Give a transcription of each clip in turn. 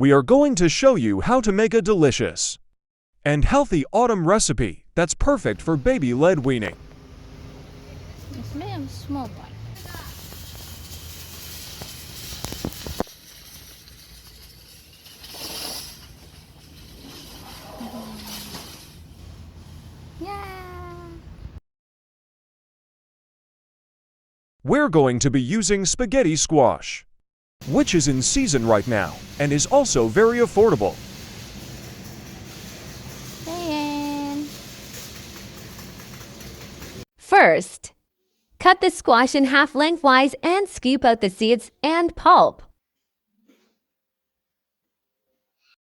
We are going to show you how to make a delicious and healthy autumn recipe that's perfect for baby-led weaning. Yes, ma'am. Small one. Yeah. We're going to be using spaghetti squash, which is in season right now and is also very affordable. Ayan. First, cut the squash in half lengthwise and scoop out the seeds and pulp.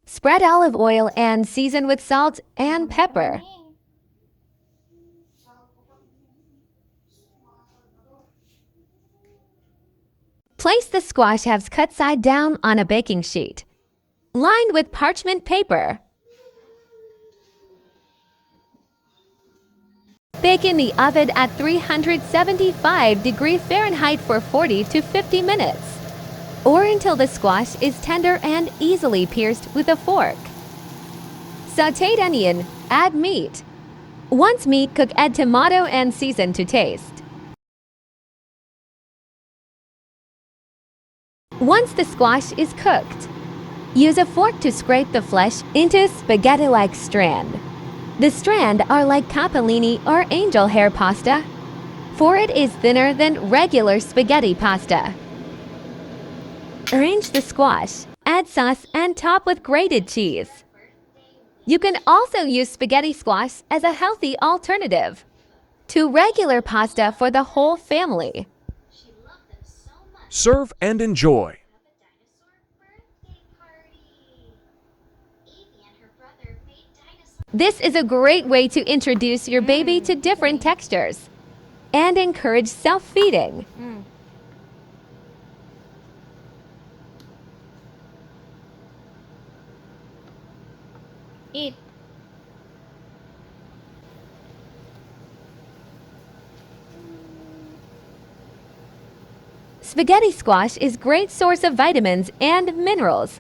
Spread olive oil and season with salt and pepper. Place the squash halves cut side down on a baking sheet, lined with parchment paper. Bake in the oven at 375 degrees Fahrenheit for 40 to 50 minutes, or until the squash is tender and easily pierced with a fork. Sautéed onion, add meat. Once meat, cook, add tomato and season to taste. Once the squash is cooked, use a fork to scrape the flesh into spaghetti-like strand. The strand are like capellini or angel hair pasta, for it is thinner than regular spaghetti pasta. Arrange the squash, add sauce, and top with grated cheese. You can also use spaghetti squash as a healthy alternative to regular pasta for the whole family. Serve and enjoy. This is a great way to introduce your baby to different textures and encourage self-feeding. Eat. Spaghetti squash is a great source of vitamins and minerals.